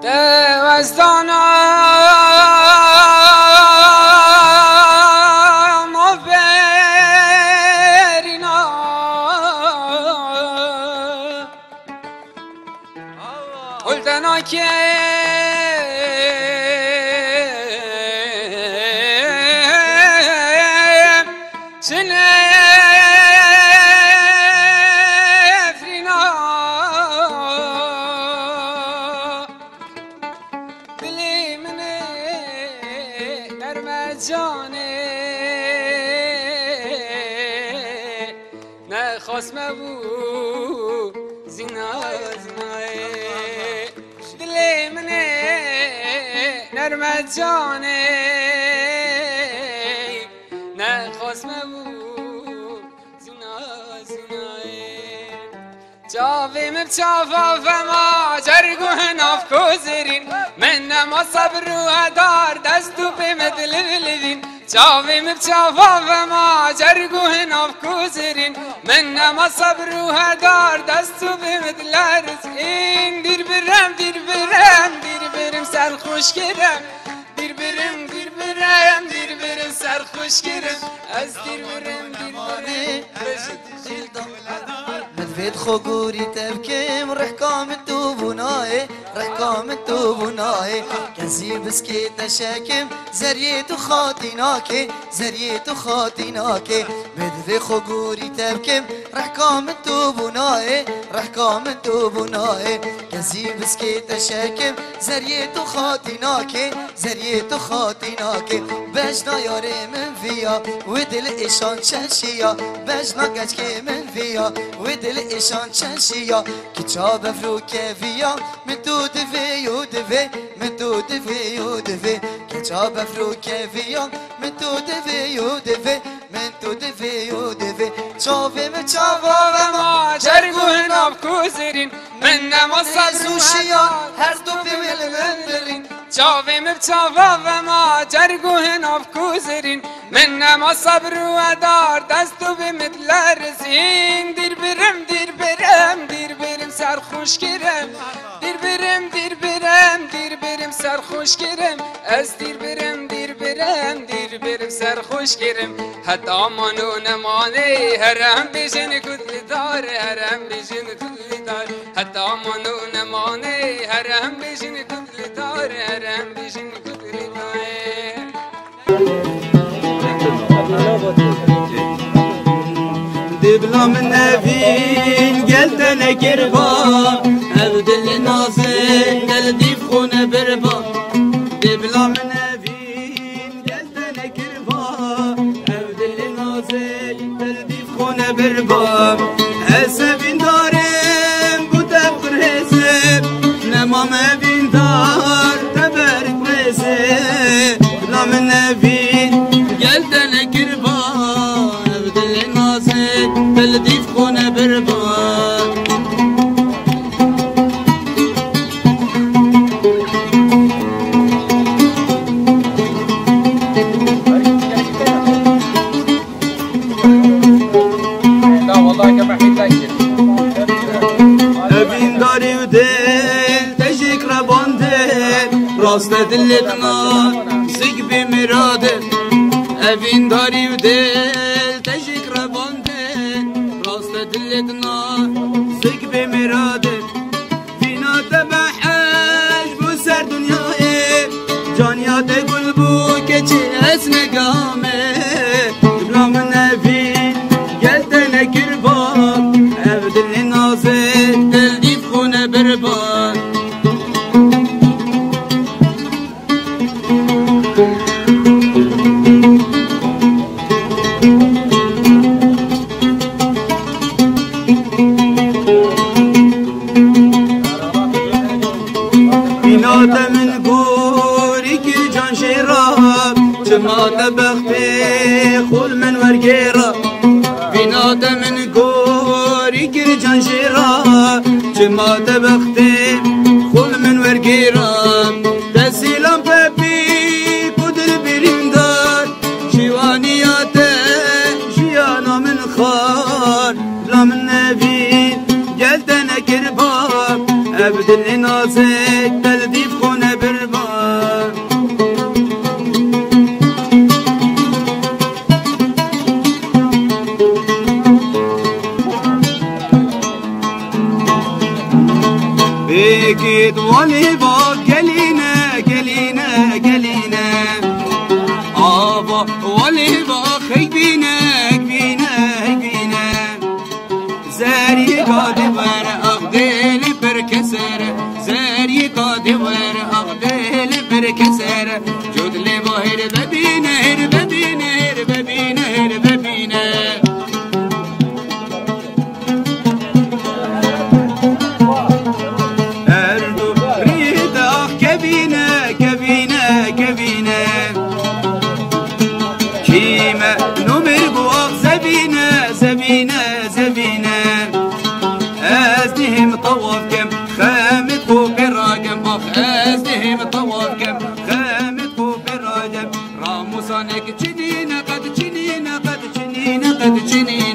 دوزدانا مبرینا قلتنا که جانه نخواست مبو زینا زنای دل منه نرمت جانه نخواست مبو زینا زنای جاوی مبچافا فما جرگوه ناف کوزرین من نما صبر و هدار دستو به مدل بلدین جاوی مبچافا فما جرگوه ناف کوزرین من نما صبر و هدار دستو به مدل رزقین دیر برم دیر برم دیر برم سر خوش کرم دیر برم دیر برم دیر برم سر خوش کرم از دیر برم دیر برم مدفيد خقوري تبكيم رحكام التوبوناي رحكام التوبوناي كنزي بسكيت شاكم زريت خاطيناكي زريت خاطيناكي مدفيد خقوري تبكيم رحكام التوبوناي رحكام التوبوناي كنزي بسكيت شاكم زريت خاطيناكي زريت خاطيناكي بجنا ياري من فيا ودل إيشان شنشيا بجنا قجكي من فيا ودل إيشان شنشيا كتاب فروكي فيا من تو دفي ودفي من تو دفي ودفي كتاب فروكي فيا من تو دفي ودفي من تو دفي ودفي شوفي متشافا وما جرگوه ناب کوزرین من نما سوشيا هر دو في ملمندرين جاوی مبچافا و ما جرگوه ناب کوزرین من نما صبر و دار دستو به مدل رزین دیر برم دیر برم دیر برم سر خوش کرم دیر برم دیر برم دیر برم سر خوش کرم از دیر برم دیر برم دیر برم سر خوش کرم حتی آمانو نمانه هرم بیشن کدلی دار هرم بیشن کدلی دار حتی آمانو نمانه هرم بیشن کدلی دار هرم بیشن کدلی دار دبلا من نبيل قلت انا كربان عبد اللي ناصر دلدي خونه بربان دبلا من نبيل قلت انا كربان عبد اللي ناصر دلدي خونه بربان حسب دارم قلت ابقر حسب نما ما بين دار تبارك حسب دبلا من نبيل قلت انا كربان عبد اللي ناصر دلدي خونه بربان ابين داري ودل تجيك رباندل راست دلتنا زيك بمرادل ابين داري ودل تجيك رباندل راست دلتنا زيك بمرادل فينا تبحج بو سر دنياي جانيات قلبو كجي اسمه قامه بلا من نبي قلت انا كربان عبد اللي ناصر دلدي بخونه بربان بينات من قوري كرجان شراب جماعة بختي خول من ورقيرة بينات من قوري كرجان شراب جماعة بختي خول من ورقيرة تسيلم ببي قدر بريندار شوانيات شيانا من خار لا من نبي قلت انا كرباب عبد اللي نازك تلديف اكيد ولي باق قلينا قلينا قلينا ابا ولي باق هيبينا هيبينا هيبينا زاري قادي ور اغديل بركسر زاري قادي ور اغديل بركسر جود لي باهر ببينا هر ببينا هر ببينا هر ببينا زبينة زبينة أزدهم طواف كم خامد فوق الراجم أزدهم طواف كم خامد فوق الراجم راموسانك جنينة قد جنينة قد جنينة قد جنينة